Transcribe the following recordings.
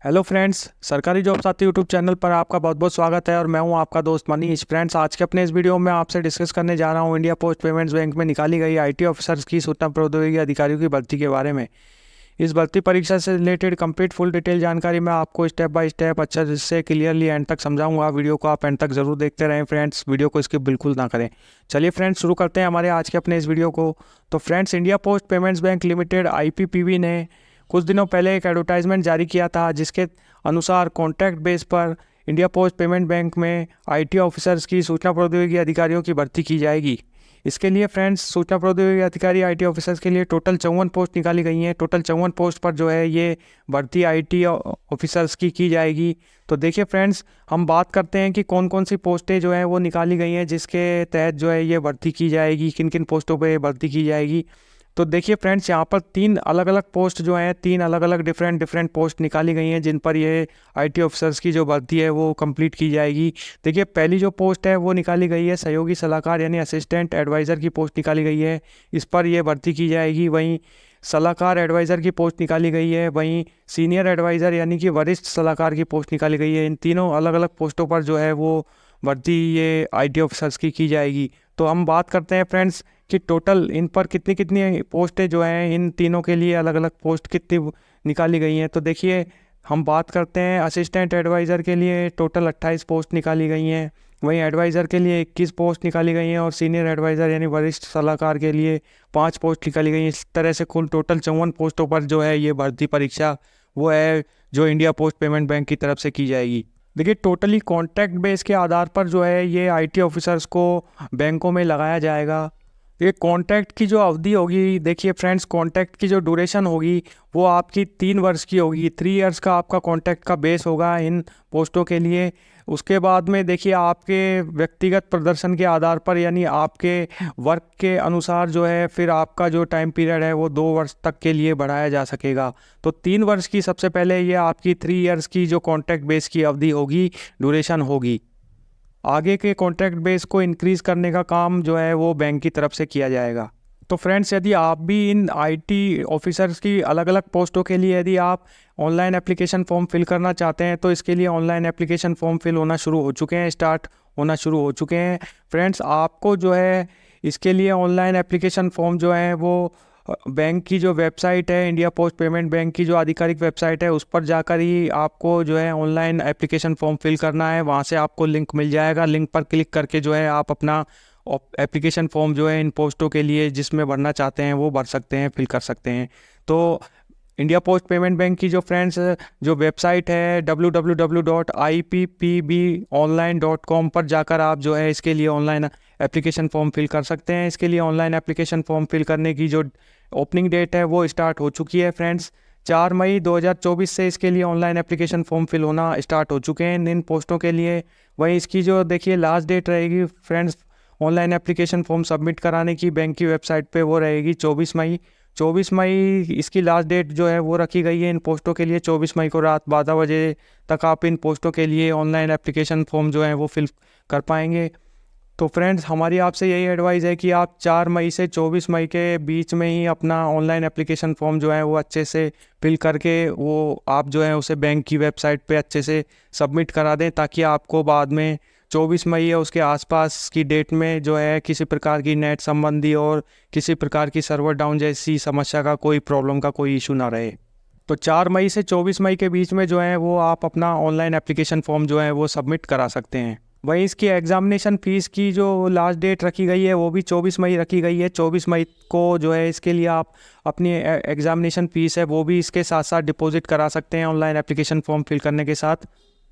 Hello friends, सरकारी job साथी YouTube channel पर आपका बहुत बहुत स्वागत है और मैं हूं आपका दोस्त मनीष। फ्रेंड्स, आज के अपने इस वीडियो में आपसे डिस्कस करने जा रहा हूं इंडिया पोस्ट पेमेंट्स बैंक में निकाली गई आईटी ऑफिसर्स की सूचना प्रौद्योगिकी अधिकारियों की भर्ती के बारे में। इस भर्ती परीक्षा से रिलेटेड कंप्लीट फुल डिटेल जानकारी मैं आपको स्टेप बाय स्टेप अच्छे से क्लियरली एंड तक समझाऊंगा। वीडियो को आप एंड तक जरूर देखते रहें फ्रेंड्स, वीडियो को स्किप बिल्कुल ना करें। चलिए फ्रेंड्स, शुरू करते हैं हमारे आज के अपने इस वीडियो को। तो friends, India post payments bank limited IPPB ने कुछ दिनों पहले एक एडवर्टाइजमेंट जारी किया था, जिसके अनुसार कॉन्ट्रैक्ट बेस पर इंडिया पोस्ट पेमेंट बैंक में आईटी ऑफिसर्स की सूचना प्रौद्योगिकी अधिकारियों की भर्ती की जाएगी। इसके लिए फ्रेंड्स, सूचना प्रौद्योगिकी अधिकारी आईटी ऑफिसर्स के लिए टोटल 54 पोस्ट निकाली गई हैं। टोटल 54 पोस्ट पर जो है ये भर्ती आईटी ऑफिसर्स की जाएगी। तो देखिए फ्रेंड्स, हम बात करते हैं कि कौन कौन सी पोस्टें जो हैं वो निकाली गई हैं, जिसके तहत जो है ये भर्ती की जाएगी, किन किन पोस्टों पर भर्ती की जाएगी। तो देखिए फ्रेंड्स, यहाँ पर तीन अलग अलग पोस्ट जो हैं, तीन अलग अलग डिफरेंट पोस्ट निकाली गई हैं, जिन पर ये आईटी ऑफिसर्स की जो भर्ती है वो कंप्लीट की जाएगी। देखिए, पहली जो पोस्ट है वो निकाली गई है सहयोगी सलाहकार यानी असिस्टेंट एडवाइज़र की पोस्ट निकाली गई है, इस पर यह भर्ती की जाएगी। वहीं सलाहकार एडवाइज़र की पोस्ट निकाली गई है, वहीं सीनियर एडवाइज़र यानी कि वरिष्ठ सलाहकार की पोस्ट निकाली गई है। इन तीनों अलग अलग पोस्टों पर जो है वो भर्ती ये आईटी ऑफिसर्स की जाएगी। तो हम बात करते हैं फ्रेंड्स कि टोटल इन पर कितनी कितनी पोस्टें जो हैं, इन तीनों के लिए अलग अलग पोस्ट कितनी निकाली गई हैं। तो देखिए, हम बात करते हैं असिस्टेंट एडवाइज़र के लिए टोटल 28 पोस्ट निकाली गई हैं, वहीं एडवाइज़र के लिए 21 पोस्ट निकाली गई हैं और सीनियर एडवाइज़र यानी वरिष्ठ सलाहकार के लिए 5 पोस्ट निकाली गई हैं। इस तरह से कुल टोटल 54 पोस्टों पर जो है ये भर्ती परीक्षा वो है जो इंडिया पोस्ट पेमेंट बैंक की तरफ से की जाएगी। देखिए, टोटली कॉन्ट्रैक्ट बेस के आधार पर जो है ये आईटी ऑफिसर्स को बैंकों में लगाया जाएगा। ये कॉन्ट्रैक्ट की जो अवधि होगी, देखिए फ्रेंड्स, कॉन्ट्रैक्ट की जो ड्यूरेशन होगी वो आपकी 3 वर्ष की होगी। 3 इयर्स का आपका कॉन्ट्रैक्ट का बेस होगा इन पोस्टों के लिए। उसके बाद में देखिए, आपके व्यक्तिगत प्रदर्शन के आधार पर यानी आपके वर्क के अनुसार जो है फिर आपका जो टाइम पीरियड है वो 2 वर्ष तक के लिए बढ़ाया जा सकेगा। तो 3 वर्ष की सबसे पहले ये आपकी 3 इयर्स की जो कॉन्ट्रैक्ट बेस की अवधि होगी, ड्यूरेशन होगी। आगे के कॉन्ट्रैक्ट बेस को इंक्रीज़ करने का काम जो है वो बैंक की तरफ से किया जाएगा। तो फ्रेंड्स, यदि आप भी इन आईटी ऑफिसर्स की अलग अलग पोस्टों के लिए यदि आप ऑनलाइन एप्लीकेशन फॉर्म फिल करना चाहते हैं तो इसके लिए ऑनलाइन एप्लीकेशन फॉर्म फिल होना शुरू हो चुके हैं, स्टार्ट होना शुरू हो चुके हैं। फ्रेंड्स, आपको जो है इसके लिए ऑनलाइन एप्लीकेशन फॉर्म जो है वो बैंक की जो वेबसाइट है, इंडिया पोस्ट पेमेंट बैंक की जो आधिकारिक वेबसाइट है, उस पर जाकर ही आपको जो है ऑनलाइन एप्लीकेशन फॉर्म फिल करना है। वहाँ से आपको लिंक मिल जाएगा, लिंक पर क्लिक करके जो है आप अपना एप्लीकेशन फॉर्म जो है इन पोस्टों के लिए जिसमें भरना चाहते हैं वो भर सकते हैं, फिल कर सकते हैं। तो इंडिया पोस्ट पेमेंट बैंक की जो फ्रेंड्स जो वेबसाइट है www.ippbonline.com पर जाकर आप जो है इसके लिए ऑनलाइन एप्लीकेशन फॉर्म फिल कर सकते हैं। इसके लिए ऑनलाइन एप्लीकेशन फॉर्म फिल करने की जो ओपनिंग डेट है वो स्टार्ट हो चुकी है फ्रेंड्स। 4 मई 2024 से इसके लिए ऑनलाइन एप्लीकेशन फॉर्म फिल होना स्टार्ट हो चुके हैं इन पोस्टों के लिए। वहीं इसकी जो देखिए लास्ट डेट रहेगी friends online application form submit कराने की बैंक की वेबसाइट पे, वो रहेगी 24 मई। 24 मई इसकी लास्ट डेट जो है वो रखी गई है इन पोस्टों के लिए। 24 मई को रात 12 बजे तक आप इन पोस्टों के लिए ऑनलाइन एप्लीकेशन फॉर्म जो है वो फिल कर पाएंगे। तो फ्रेंड्स, हमारी आपसे यही एडवाइस है कि आप 4 मई से 24 मई के बीच में ही अपना ऑनलाइन एप्लीकेशन फॉर्म जो है वो अच्छे से फिल करके वो आप जो है उसे बैंक की वेबसाइट पे अच्छे से सबमिट करा दें, ताकि आपको बाद में 24 मई या उसके आसपास की डेट में जो है किसी प्रकार की नेट संबंधी और किसी प्रकार की सर्वर डाउन जैसी समस्या का कोई प्रॉब्लम का कोई इशू ना रहे। तो 4 मई से 24 मई के बीच में जो है वो आप अपना ऑनलाइन एप्लीकेशन फॉर्म जो है वो सबमिट करा सकते हैं। वहीं इसकी एग्जामिनेशन फ़ीस की जो लास्ट डेट रखी गई है वो भी 24 मई रखी गई है। 24 मई को जो है इसके लिए आप अपनी एग्जामिनेशन फ़ीस है वो भी इसके साथ साथ डिपॉजिट करा सकते हैं ऑनलाइन एप्लीकेशन फॉर्म फिल करने के साथ।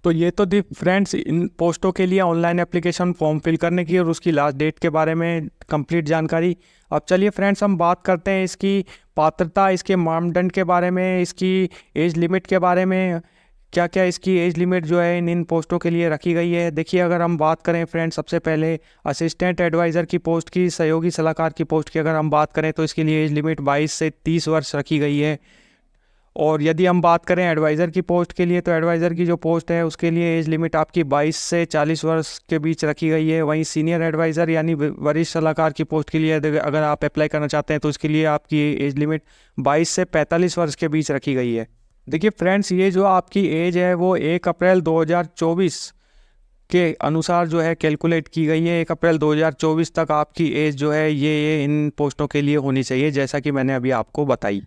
तो ये तो थी फ्रेंड्स इन पोस्टों के लिए ऑनलाइन एप्लीकेशन फॉर्म फिल करने की और उसकी लास्ट डेट के बारे में कंप्लीट जानकारी। अब चलिए फ्रेंड्स, हम बात करते हैं इसकी पात्रता, इसके मानदंड के बारे में, इसकी एज लिमिट के बारे में। क्या क्या इसकी एज लिमिट जो है इन पोस्टों के लिए रखी गई है। देखिए, अगर हम बात करें फ्रेंड्स, सबसे पहले असिस्टेंट एडवाइज़र की पोस्ट की, सहयोगी सलाहकार की पोस्ट की अगर हम बात करें तो इसके लिए एज लिमिट 22 से 30 वर्ष रखी गई है। और यदि हम बात करें एडवाइज़र की पोस्ट के लिए तो एडवाइज़र की जो पोस्ट है उसके लिए एज लिमिट आपकी 22 से 40 वर्ष के बीच रखी गई है। वहीं सीनियर एडवाइज़र यानी वरिष्ठ सलाहकार की पोस्ट के लिए अगर आप अप्लाई करना चाहते हैं तो इसके लिए आपकी एज लिमिट 22 से 45 वर्ष के बीच रखी गई है। देखिए फ्रेंड्स, ये जो आपकी एज है वो 1 अप्रैल 2024 के अनुसार जो है कैलकुलेट की गई है। 1 अप्रैल 2024 तक आपकी एज जो है ये इन पोस्टों के लिए होनी चाहिए, जैसा कि मैंने अभी आपको बताई।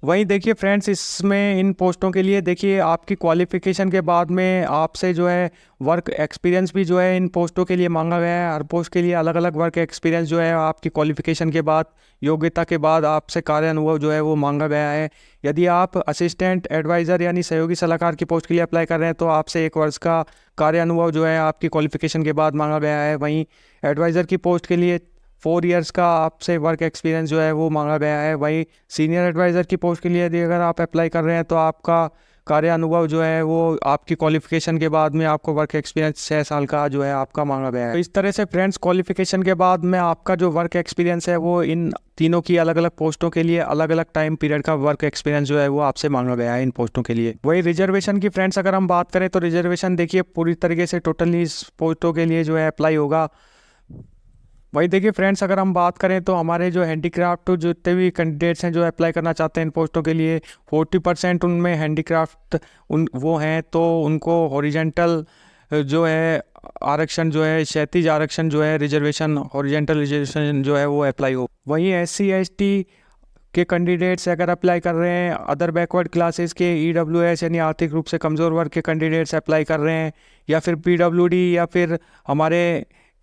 वहीं देखिए फ्रेंड्स, इसमें इन पोस्टों के लिए देखिए आपकी क्वालिफ़िकेशन के बाद में आपसे जो है वर्क एक्सपीरियंस भी जो है इन पोस्टों के लिए मांगा गया है। हर पोस्ट के लिए अलग अलग वर्क एक्सपीरियंस जो है आपकी क्वालिफ़िकेशन के बाद, योग्यता के बाद आपसे कार्य अनुभव जो है वो मांगा गया है। यदि आप असिस्टेंट एडवाइज़र यानी सहयोगी सलाहकार की पोस्ट के लिए अप्लाई कर रहे हैं तो आपसे 1 वर्ष का कार्य अनुभव जो है आपकी क्वालिफ़िकेशन के बाद मांगा गया है। वहीं एडवाइज़र की पोस्ट के लिए 4 इयर्स का आपसे वर्क एक्सपीरियंस जो है वो मांगा गया है। वहीं सीनियर एडवाइज़र की पोस्ट के लिए यदि अगर आप अप्लाई कर रहे हैं तो आपका कार्य अनुभव जो है वो आपकी क्वालिफ़िकेशन के बाद में आपको वर्क एक्सपीरियंस 6 साल का जो है आपका मांगा गया है। तो इस तरह से फ्रेंड्स, क्वालिफ़िकेशन के बाद में आपका जो वर्क एक्सपीरियंस है वो इन तीनों की अलग अलग पोस्टों के लिए अलग अलग टाइम पीरियड का वर्क एक्सपीरियंस जो है वो आपसे मांगा गया है इन पोस्टों के लिए। वही रिजर्वेशन की फ्रेंड्स अगर हम बात करें तो रिजर्वेशन देखिए पूरी तरीके से टोटली इस पोस्टों के लिए जो है अप्लाई होगा। वही देखिए फ्रेंड्स, अगर हम बात करें तो हमारे जो हैंडीक्राफ्ट जितने भी कैंडिडेट्स हैं जो अप्लाई करना चाहते हैं इन पोस्टों के लिए, 40% उनमें हैंडीक्राफ्ट वो हैं, तो उनको हॉरिजेंटल जो है आरक्षण जो है, क्षैतिज आरक्षण जो है रिजर्वेशन, हॉरिजेंटल रिजर्वेशन जो है वो अप्लाई हो। वहीं SC ST के कैंडिडेट्स अगर अप्लाई कर रहे हैं, अदर बैकवर्ड क्लासेस के EWS यानी आर्थिक रूप से कमज़ोर वर्ग के कैंडिडेट्स अप्लाई कर रहे हैं, या फिर PWD या फिर हमारे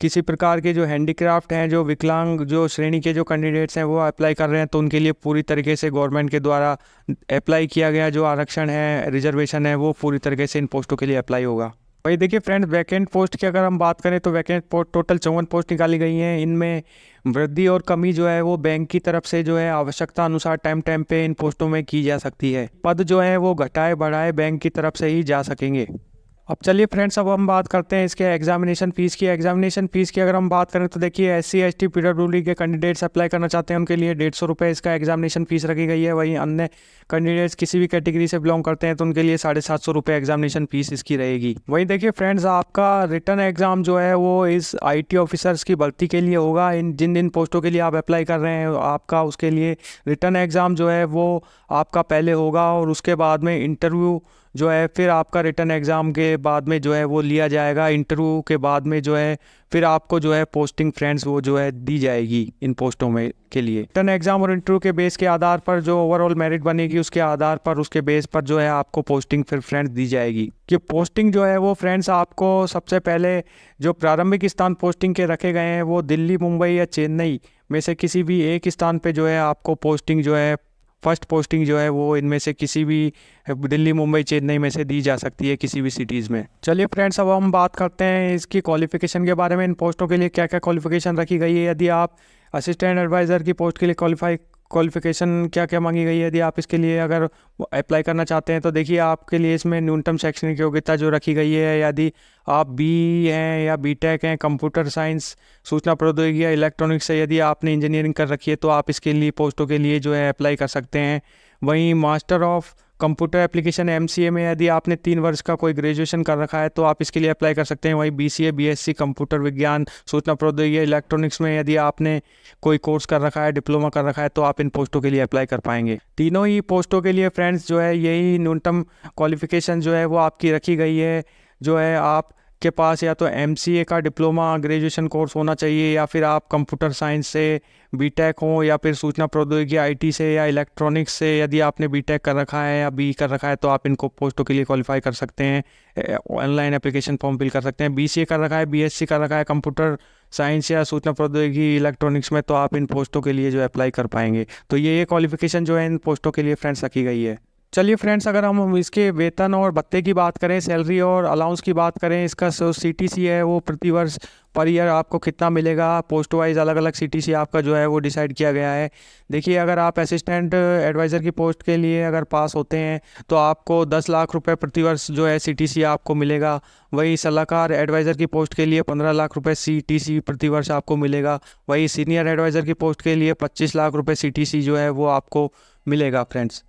किसी प्रकार के जो हैंडीक्राफ्ट हैं, जो विकलांग जो श्रेणी के जो कैंडिडेट्स हैं वो अप्लाई कर रहे हैं, तो उनके लिए पूरी तरीके से गवर्नमेंट के द्वारा अप्लाई किया गया जो आरक्षण है, रिजर्वेशन है, वो पूरी तरीके से इन पोस्टों के लिए अप्लाई होगा। वही देखिए फ्रेंड्स, वैकेंट पोस्ट की अगर हम बात करें तो वैकेंट पोस्ट टोटल 54 पोस्ट निकाली गई हैं। इनमें वृद्धि और कमी जो है वो बैंक की तरफ से जो है आवश्यकता अनुसार टाइम पे इन पोस्टों में की जा सकती है। पद जो है वो घटाए बढ़ाए बैंक की तरफ से ही जा सकेंगे। अब चलिए फ्रेंड्स, अब हम बात करते हैं इसके एग्जामिनेशन फ़ीस की। एग्जामिनेशन फ़ीस की अगर हम बात करें तो देखिए SC ST PWD के कैंडिडेट्स अप्लाई करना चाहते हैं उनके लिए 150 रुपये इसका एग्जामिनेशन फ़ीस रखी गई है। वहीं अन्य कैंडिडेट्स किसी भी कैटेगरी से बिलोंग करते हैं तो उनके लिए 750 रुपये एग्जामिनेशन फ़ीस इसकी रहेगी। वहीं देखिए फ्रेंड्स, आपका रिटर्न एग्ज़ाम जो है वो इस IT ऑफिसर्स की भर्ती के लिए होगा। इन जिन पोस्टों के लिए आप अप्लाई कर रहे हैं आपका उसके लिए रिटर्न एग्ज़ाम जो है वो आपका पहले होगा, और उसके बाद में इंटरव्यू जो है फिर आपका रिटर्न एग्ज़ाम के बाद में जो है वो लिया जाएगा। इंटरव्यू के बाद में जो है फिर आपको जो है पोस्टिंग फ्रेंड्स वो जो है दी जाएगी इन पोस्टों में के लिए। रिटर्न एग्ज़ाम और इंटरव्यू के बेस के आधार पर जो ओवरऑल मेरिट बनेगी उसके आधार पर, उसके बेस पर जो है आपको पोस्टिंग फिर फ्रेंड्स दी जाएगी। कि पोस्टिंग जो है वो फ्रेंड्स आपको सबसे पहले जो प्रारंभिक स्थान पोस्टिंग के रखे गए हैं वो दिल्ली, मुंबई या चेन्नई में से किसी भी एक स्थान पे जो है आपको पोस्टिंग जो है, फर्स्ट पोस्टिंग जो है वो इनमें से किसी भी दिल्ली, मुंबई, चेन्नई में से दी जा सकती है किसी भी सिटीज़ में। चलिए फ्रेंड्स, अब हम बात करते हैं इसकी क्वालिफ़िकेशन के बारे में। इन पोस्टों के लिए क्या क्या क्वालिफ़िकेशन रखी गई है। यदि आप असिस्टेंट एडवाइज़र की पोस्ट के लिए क्वालिफ़िकेशन क्या क्या मांगी गई है, यदि आप इसके लिए अगर अप्लाई करना चाहते हैं तो देखिए आपके लिए इसमें न्यूनतम शैक्षणिक योग्यता जो रखी गई है, यदि आप BE हैं या BTech हैं, कंप्यूटर साइंस, सूचना प्रौद्योगिकी या इलेक्ट्रॉनिक्स से यदि आपने इंजीनियरिंग कर रखी है तो आप इसके लिए पोस्टों के लिए जो है अप्लाई कर सकते हैं। वहीं master of computer application MCA में यदि आपने 3 वर्ष का कोई ग्रेजुएशन कर रखा है तो आप इसके लिए अप्लाई कर सकते हैं। वहीं BCA BSc कंप्यूटर विज्ञान, सूचना प्रौद्योगिकी, इलेक्ट्रॉनिक्स में यदि आपने कोई कोर्स कर रखा है, डिप्लोमा कर रखा है, तो आप इन पोस्टों के लिए अप्लाई कर पाएंगे। तीनों ही पोस्टों के लिए फ्रेंड्स जो है यही न्यूनतम क्वालिफिकेशन जो है वो आपकी रखी गई है। जो है आप के पास या तो MCA का डिप्लोमा ग्रेजुएशन कोर्स होना चाहिए, या फिर आप कंप्यूटर साइंस से BTech हो, या फिर सूचना प्रौद्योगिकी IT से या इलेक्ट्रॉनिक्स से यदि आपने BTech कर रखा है या BE कर रखा है तो आप इनको पोस्टों के लिए क्वालिफाई कर सकते हैं। ऑनलाइन एप्लीकेशन फॉर्म फिल कर सकते हैं। BCA कर रखा है, BSc कर रखा है कंप्यूटर साइंस या सूचना प्रौद्योगिकी इलेक्ट्रॉनिक्स में, तो आप इन पोस्टों के लिए जो है अप्लाई कर पाएंगे। तो ये क्वालिफिकेशन जो है इन पोस्टों के लिए फ्रेंड्स रखी गई है। चलिए फ्रेंड्स, अगर हम इसके वेतन और भत्ते की बात करें, सैलरी और अलाउंस की बात करें, इसका जो CTC है वो प्रति वर्ष पर ईयर आपको कितना मिलेगा, पोस्ट वाइज अलग अलग CTC आपका जो है वो डिसाइड किया गया है। देखिए, अगर आप असिस्टेंट एडवाइज़र की पोस्ट के लिए अगर पास होते हैं तो आपको 10 लाख रुपए प्रति वर्ष जो है CTC आपको मिलेगा। वही सलाहकार एडवाइज़र की पोस्ट के लिए 15 लाख रुपए CTC प्रति वर्ष आपको मिलेगा। वही सीनियर एडवाइज़र की पोस्ट के लिए 25 लाख रुपए CTC जो है वो आपको मिलेगा फ्रेंड्स।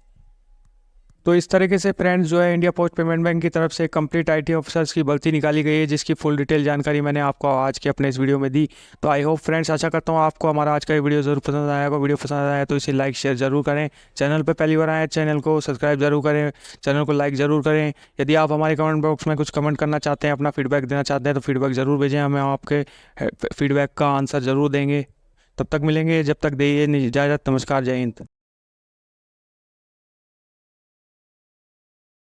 तो इस तरीके से फ्रेंड्स जो है इंडिया पोस्ट पेमेंट बैंक की तरफ से कंप्लीट आईटी ऑफिसर्स की भर्ती निकाली गई है, जिसकी फुल डिटेल जानकारी मैंने आपको आज के अपने इस वीडियो में दी। तो आई होप फ्रेंड्स, आशा करता हूँ आपको हमारा आज का ये वीडियो ज़रूर पसंद आया होगा। वीडियो पसंद आया तो इसे लाइक शेयर जरूर करें। चैनल पर पहली बार आए चैनल को सब्सक्राइब जरूर करें, चैनल को लाइक ज़रूर करें। यदि आप हमारे कमेंट बॉक्स में कुछ कमेंट करना चाहते हैं, अपना फीडबैक देना चाहते हैं तो फीडबैक ज़रूर भेजें, हमें आपके फीडबैक का आंसर ज़रूर देंगे। तब तक मिलेंगे, जब तक दीजिए इजाज़त। नमस्कार, जय हिंद।